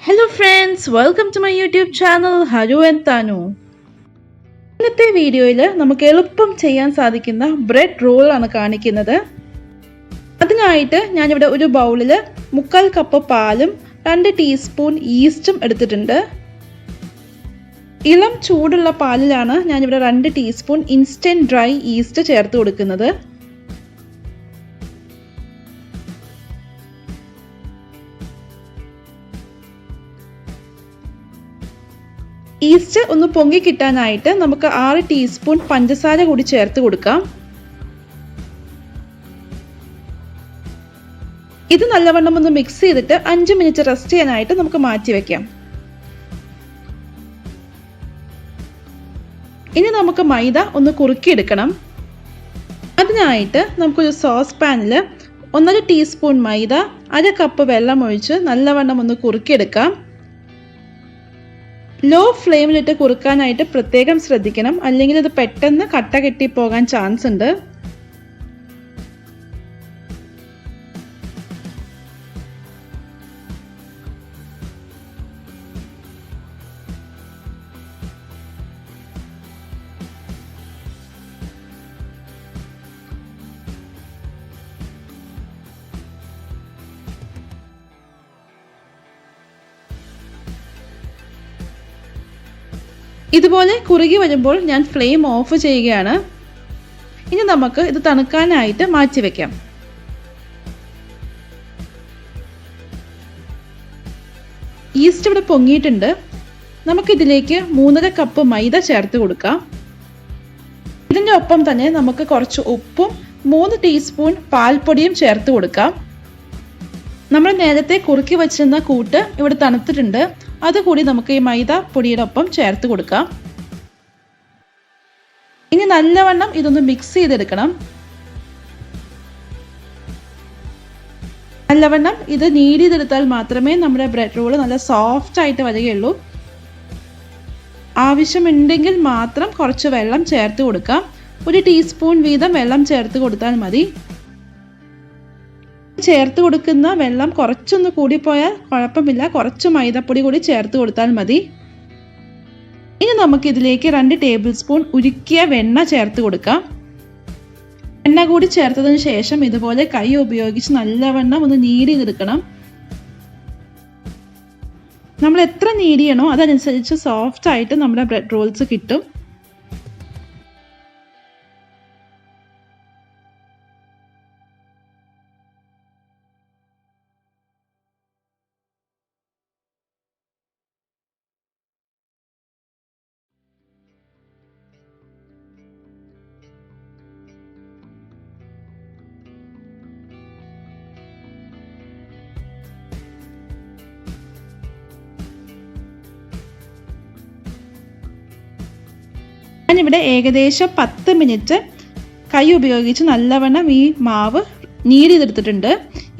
Hello friends, welcome to my YouTube channel Haru and Tanu. ഇന്നത്തെ വീഡിയോയിൽ നമുക്ക് എളുപ്പം ചെയ്യാൻ സാധിക്കുന്ന ബ്രെഡ് റോൾ ആണ് കാണിക്കുന്നത്. അതിനായിട്ട് ഞാൻ ഇവിടെ ഒരു ബൗളിൽ 1/4 കപ്പ് പാലും 2 ടീസ്പൂൺ ഈസ്റ്റും എടുത്തിട്ടുണ്ട്. ഇളം ചൂടുള്ള പാലിലാണ് ഞാൻ ഇവിടെ 2 ടീസ്പൂൺ ഇൻസ്റ്റന്റ് ഡ്രൈ ഈസ്റ്റ് ചേർത്ത് കൊടുക്കുന്നത്. ഈസ്റ്റ് ഒന്ന് പൊങ്ങി കിട്ടാനായിട്ട് നമുക്ക് 6 ടീസ്പൂൺ പഞ്ചസാര കൂടി ചേർത്ത് കൊടുക്കാം. ഇത് നല്ലവണ്ണം ഒന്ന് മിക്സ് ചെയ്തിട്ട് 5 മിനിറ്റ് റെസ്റ്റ് ചെയ്യാനായിട്ട് നമുക്ക് മാറ്റി വെക്കാം. ഇനി നമുക്ക് മൈദ ഒന്ന് കുറുക്കിയെടുക്കണം. അതിനായിട്ട് നമുക്കൊരു സോസ് പാനിൽ 1/2 ടീസ്പൂൺ മൈദ 1/2 കപ്പ് വെള്ളം ഒഴിച്ച് നല്ലവണ്ണം ഒന്ന് കുറുക്കിയെടുക്കാം. ലോ ഫ്ലെയിമിലിട്ട് കുറുക്കാനായിട്ട് പ്രത്യേകം ശ്രദ്ധിക്കണം, അല്ലെങ്കിൽ ഇത് പെട്ടെന്ന് കട്ട കെട്ടി പോകാൻ ചാൻസ് ഉണ്ട്. ഇതുപോലെ കുറുകി വരുമ്പോൾ ഞാൻ ഫ്ലെയിം ഓഫ് ചെയ്യുകയാണ്. ഇനി നമുക്ക് ഇത് തണുക്കാനായിട്ട് മാറ്റി വെക്കാം. ഈസ്റ്റ് ഇവിടെ പൊങ്ങിയിട്ടുണ്ട്. നമുക്കിതിലേക്ക് 3.5 കപ്പ് മൈദ ചേർത്ത് കൊടുക്കാം. ഇതിൻ്റെ ഒപ്പം തന്നെ നമുക്ക് കുറച്ച് ഉപ്പും 3 ടീസ്പൂൺ പാൽപ്പൊടിയും ചേർത്ത് കൊടുക്കാം. നമ്മൾ നേരത്തെ കുറുക്കി വച്ചിരുന്ന കൂട്ട് ഇവിടെ തണുത്തിട്ടുണ്ട്. അതുകൂടി നമുക്ക് ഈ മൈദ പൊടിയുടെ ഒപ്പം ചേർത്ത് കൊടുക്കാം. ഇനി നല്ലവണ്ണം ഇതൊന്ന് മിക്സ് ചെയ്തെടുക്കണം. നല്ലവണ്ണം ഇത് നീഡ് ചെയ്തെടുത്താൽ മാത്രമേ നമ്മുടെ ബ്രെഡ് റോൾ നല്ല സോഫ്റ്റ് ആയിട്ട് വരികയുള്ളൂ. ആവശ്യമുണ്ടെങ്കിൽ മാത്രം കുറച്ച് വെള്ളം ചേർത്ത് കൊടുക്കാം. 1 ടീസ്പൂൺ വീതം വെള്ളം ചേർത്ത് കൊടുത്താൽ മതി. ചേർത്ത് കൊടുക്കുന്ന വെള്ളം കുറച്ചൊന്ന് കൂടിപ്പോയാൽ കുഴപ്പമില്ല, കുറച്ച് മൈദപ്പൊടി കൂടി ചേർത്ത് കൊടുത്താൽ മതി. ഇനി നമുക്ക് ഇതിലേക്ക് 2 ടേബിൾ സ്പൂൺ ഉരുക്കിയ വെണ്ണ ചേർത്ത് കൊടുക്കാം. എണ്ണ കൂടി ചേർത്തതിന് ശേഷം ഇതുപോലെ കൈ ഉപയോഗിച്ച് നല്ലവണ്ണം ഒന്ന് നീഡ് ചെയ്തെടുക്കണം. നമ്മൾ എത്ര നീഡ് ചെയ്യണോ അതനുസരിച്ച് സോഫ്റ്റ് ആയിട്ട് നമ്മുടെ ബ്രെഡ് റോൾസ് കിട്ടും. ഞാനിവിടെ ഏകദേശം 10 മിനിറ്റ് കൈ ഉപയോഗിച്ച് നല്ലവണ്ണം ഈ മാവ് നീഡ് ചെയ്തെടുത്തിട്ടുണ്ട്.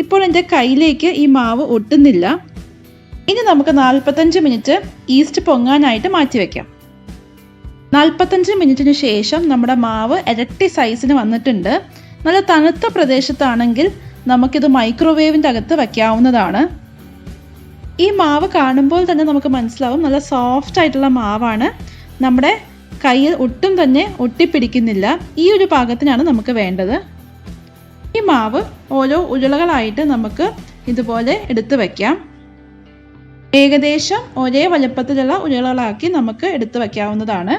ഇപ്പോൾ എൻ്റെ കയ്യിലേക്ക് ഈ മാവ് ഒട്ടുന്നില്ല. ഇനി നമുക്ക് 45 മിനിറ്റ് ഈസ്റ്റ് പൊങ്ങാനായിട്ട് മാറ്റിവെക്കാം. 45 മിനിറ്റിന് ശേഷം നമ്മുടെ മാവ് ഇരട്ടി സൈസിന് വന്നിട്ടുണ്ട്. നല്ല തണുത്ത പ്രദേശത്താണെങ്കിൽ നമുക്കിത് മൈക്രോവേവിൻ്റെ അകത്ത് വയ്ക്കാവുന്നതാണ്. ഈ മാവ് കാണുമ്പോൾ തന്നെ നമുക്ക് മനസ്സിലാവും നല്ല സോഫ്റ്റ് ആയിട്ടുള്ള മാവാണ്. നമ്മുടെ കയ്യിൽ ഒട്ടും തന്നെ ഒട്ടിപ്പിടിക്കുന്നില്ല. ഈ ഒരു പാകത്തിനാണ് നമുക്ക് വേണ്ടത്. ഈ മാവ് ഓരോ ഉരുളകളായിട്ട് നമുക്ക് ഇതുപോലെ എടുത്തു വയ്ക്കാം. ഏകദേശം ഒരേ വലുപ്പത്തിലുള്ള ഉരുളകളാക്കി നമുക്ക് എടുത്തു വയ്ക്കാവുന്നതാണ്.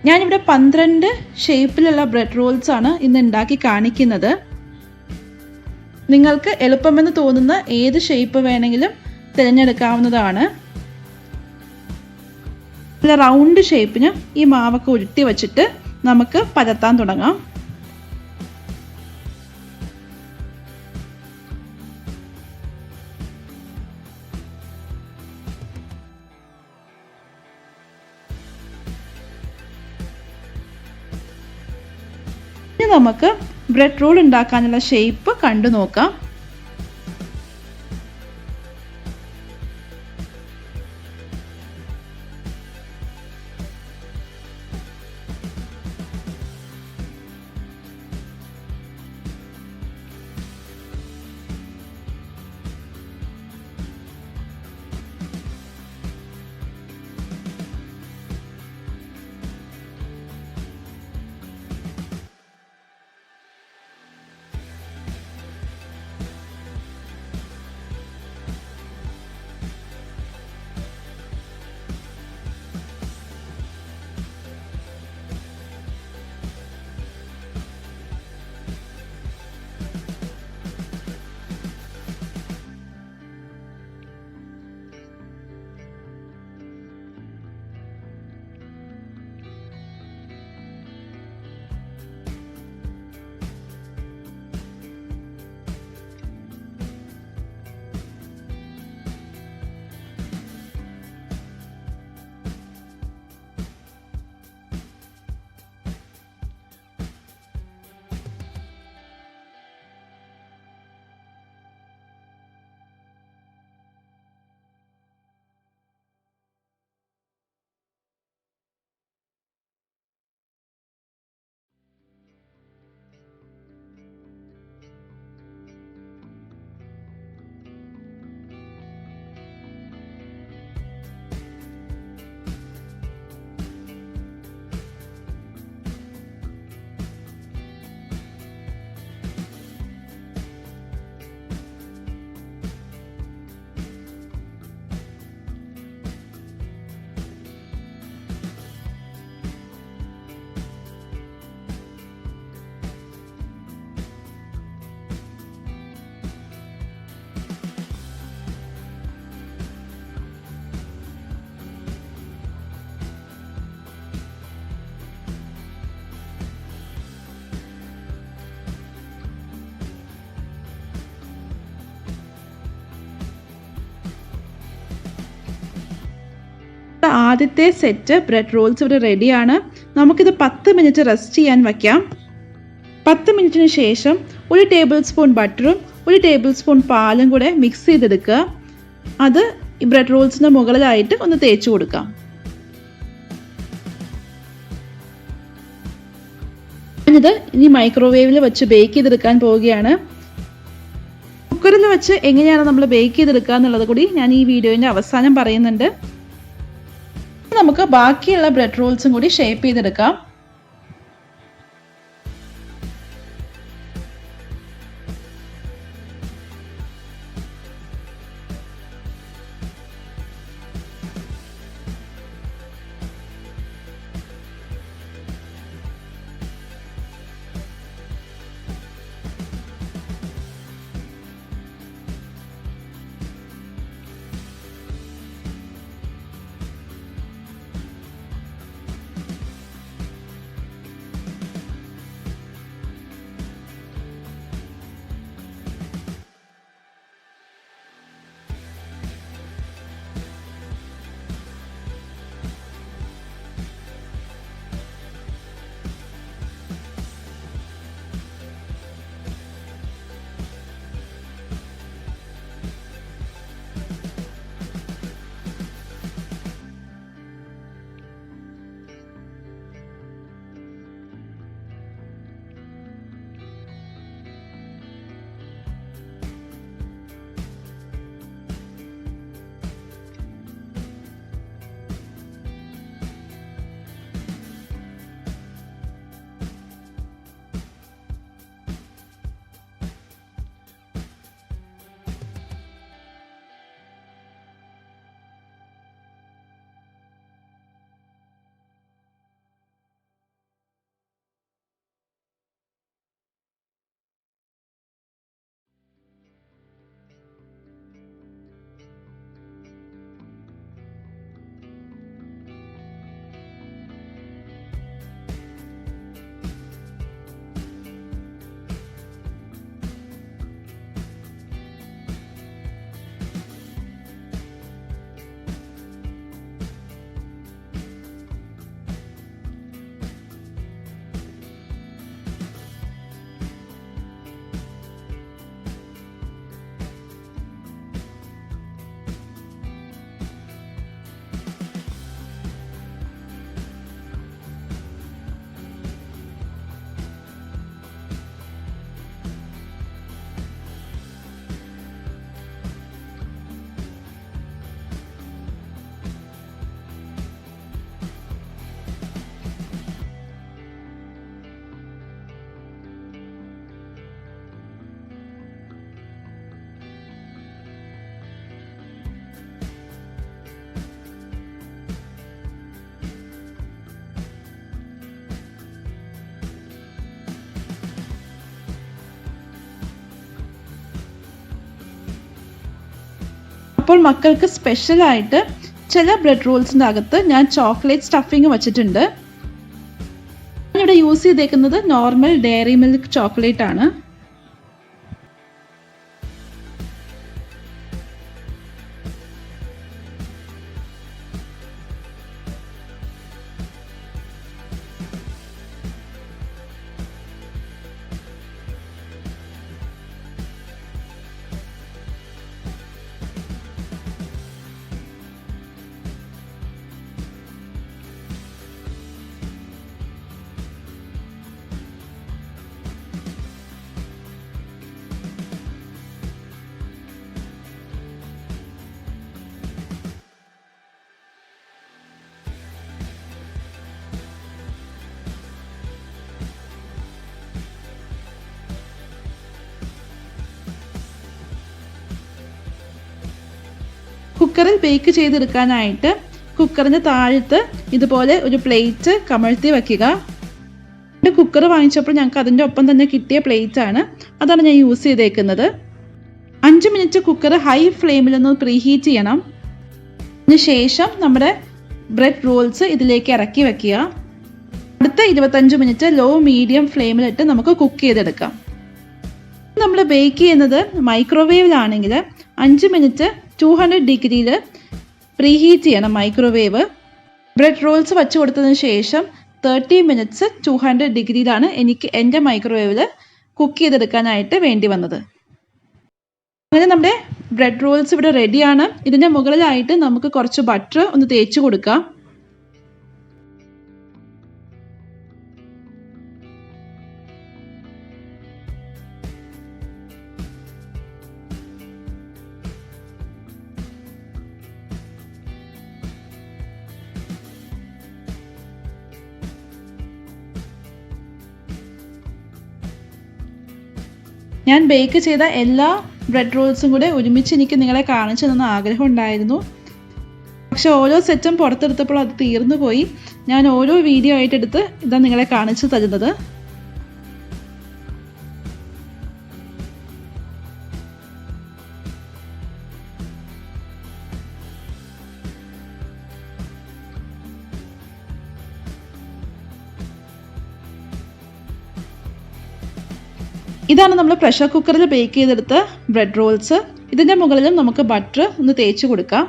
ഞാനിവിടെ 12 ഷേപ്പിലുള്ള ബ്രെഡ് റോൾസ് ആണ് ഇന്ന് ഉണ്ടാക്കി കാണിക്കുന്നത്. നിങ്ങൾക്ക് എളുപ്പമെന്ന് തോന്നുന്ന ഏത് ഷേപ്പ് വേണമെങ്കിലും തിരഞ്ഞെടുക്കാവുന്നതാണ്. നല്ല റൗണ്ട് ഷേപ്പിന് ഈ മാവൊക്കെ ഉരുട്ടി വച്ചിട്ട് നമുക്ക് പരത്താൻ തുടങ്ങാം. ഇനി നമുക്ക് ബ്രെഡ് റോൾ ഉണ്ടാക്കാനുള്ള ഷേപ്പ് കണ്ടു നോക്കാം. ആദ്യത്തെ സെറ്റ് ബ്രെഡ് റോൾസ് ഇവിടെ റെഡിയാണ്. നമുക്കിത് 10 മിനിറ്റ് റെസ്റ്റ് ചെയ്യാൻ വയ്ക്കാം. 10 മിനിറ്റിന് ശേഷം 1 ടേബിൾ സ്പൂൺ ബട്ടറും 1 ടേബിൾ സ്പൂൺ പാലും കൂടെ മിക്സ് ചെയ്തെടുക്കുക. അത് ഈ ബ്രെഡ് റോൾസിൻ്റെ മുകളിലായിട്ട് ഒന്ന് തേച്ച് കൊടുക്കാം. ഇത് ഇനി മൈക്രോവേവിൽ വെച്ച് ബേക്ക് ചെയ്തെടുക്കാൻ പോവുകയാണ്. കുക്കറിൽ വെച്ച് എങ്ങനെയാണ് നമ്മൾ ബേക്ക് ചെയ്തെടുക്കുക എന്നുള്ളത് കൂടി ഞാൻ ഈ വീഡിയോൻ്റെ അവസാനം പറയുന്നുണ്ട്. നമുക്ക് ബാക്കിയുള്ള ബ്രെഡ് റോൾസും കൂടി ഷേപ്പ് ചെയ്തെടുക്കാം. അപ്പോൾ മക്കൾക്ക് സ്പെഷ്യലായിട്ട് ചില ബ്രെഡ് റോൾസിൻ്റെ അകത്ത് ഞാൻ ചോക്ലേറ്റ് സ്റ്റഫിങ് വെച്ചിട്ടുണ്ട്. ഞാനിവിടെ യൂസ് ചെയ്തേക്കുന്നത് നോർമൽ ഡയറി മിൽക്ക് ചോക്ലേറ്റ് ആണ്. കുക്കറിൽ ബേക്ക് ചെയ്തെടുക്കാനായിട്ട് കുക്കറിൻ്റെ താഴത്ത് ഇതുപോലെ ഒരു പ്ലേറ്റ് കമഴ്ത്തി വയ്ക്കുക. കുക്കർ വാങ്ങിച്ചപ്പോൾ ഞങ്ങൾക്ക് അതിൻ്റെ ഒപ്പം തന്നെ കിട്ടിയ പ്ലേറ്റ് ആണ്, അതാണ് ഞാൻ യൂസ് ചെയ്തേക്കുന്നത്. 5 മിനിറ്റ് കുക്കർ ഹൈ ഫ്ലെയിമിലൊന്ന് പ്രീഹീറ്റ് ചെയ്യണം. അതിനുശേഷം നമ്മുടെ ബ്രെഡ് റോൾസ് ഇതിലേക്ക് ഇറക്കി വയ്ക്കുക. അടുത്ത 25 മിനിറ്റ് ലോ മീഡിയം ഫ്ലെയിമിലിട്ട് നമുക്ക് കുക്ക് ചെയ്തെടുക്കാം. നമ്മൾ ബേക്ക് ചെയ്യുന്നത് മൈക്രോവേവിലാണെങ്കിൽ 5 മിനിറ്റ് 200 ഡിഗ്രിയിൽ പ്രീഹീറ്റ് ചെയ്യണം മൈക്രോവേവ്. ബ്രെഡ് റോൾസ് വച്ച് കൊടുത്തതിന് ശേഷം 30 മിനിറ്റ്സ് 200 ഡിഗ്രിയിലാണ് എനിക്ക് എൻ്റെ മൈക്രോവേവിൽ കുക്ക് ചെയ്തെടുക്കാനായിട്ട് വേണ്ടി വന്നത്. അങ്ങനെ നമ്മുടെ ബ്രെഡ് റോൾസ് ഇവിടെ റെഡിയാണ്. ഇതിൻ്റെ മുകളിലായിട്ട് നമുക്ക് കുറച്ച് ബട്ടർ ഒന്ന് തേച്ച് കൊടുക്കാം. ഞാൻ ബേക്ക് ചെയ്ത എല്ലാ ബ്രെഡ് റോൾസും കൂടെ ഒരുമിച്ച് എനിക്ക് നിങ്ങളെ കാണിച്ചു തന്ന ആഗ്രഹം ഉണ്ടായിരുന്നു. പക്ഷെ ഓരോ സെറ്റും പുറത്തെടുത്തപ്പോൾ അത് തീർന്നു പോയി. ഞാൻ ഓരോ വീഡിയോ ആയിട്ട് എടുത്ത് ഇതാ നിങ്ങളെ കാണിച്ചു തരുന്നത്. ഇതാണ് നമ്മൾ പ്രഷർ കുക്കറിൽ ബേക്ക് ചെയ്തെടുത്ത ബ്രെഡ് റോൾസ്. ഇതിൻ്റെ മുകളിലും നമുക്ക് ബട്ടർ ഒന്ന് തേച്ച് കൊടുക്കാം.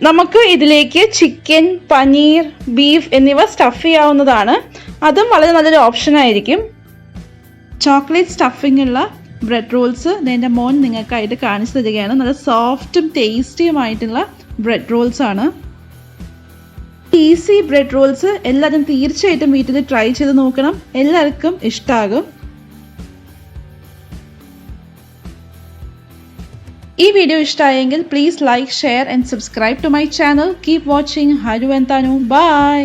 നമുക്ക് ഇതിലേക്ക് ചിക്കൻ, പനീർ, ബീഫ് എന്നിവ സ്റ്റഫ് ചെയ്യാവുന്നതാണ്. അതും വളരെ നല്ലൊരു ഓപ്ഷൻ ആയിരിക്കും. ചോക്ലേറ്റ് സ്റ്റഫിംഗ് ഉള്ള ബ്രെഡ് റോൾസ് എൻ്റെ മോൻ നിങ്ങൾക്കായിട്ട് കാണിച്ചു തരികയാണ്. നല്ല സോഫ്റ്റും ടേസ്റ്റിയുമായിട്ടുള്ള ബ്രെഡ് റോൾസ് ആണ്. ഈസി ബ്രെഡ് റോൾസ് എല്ലാവരും തീർച്ചയായിട്ടും വീട്ടിൽ ട്രൈ ചെയ്ത് നോക്കണം. എല്ലാവർക്കും ഇഷ്ടമാകും. ഈ വീഡിയോ ഇഷ്ടമായെങ്കിൽ please like, share and subscribe to my channel. Keep watching. Haru and Tanu. By.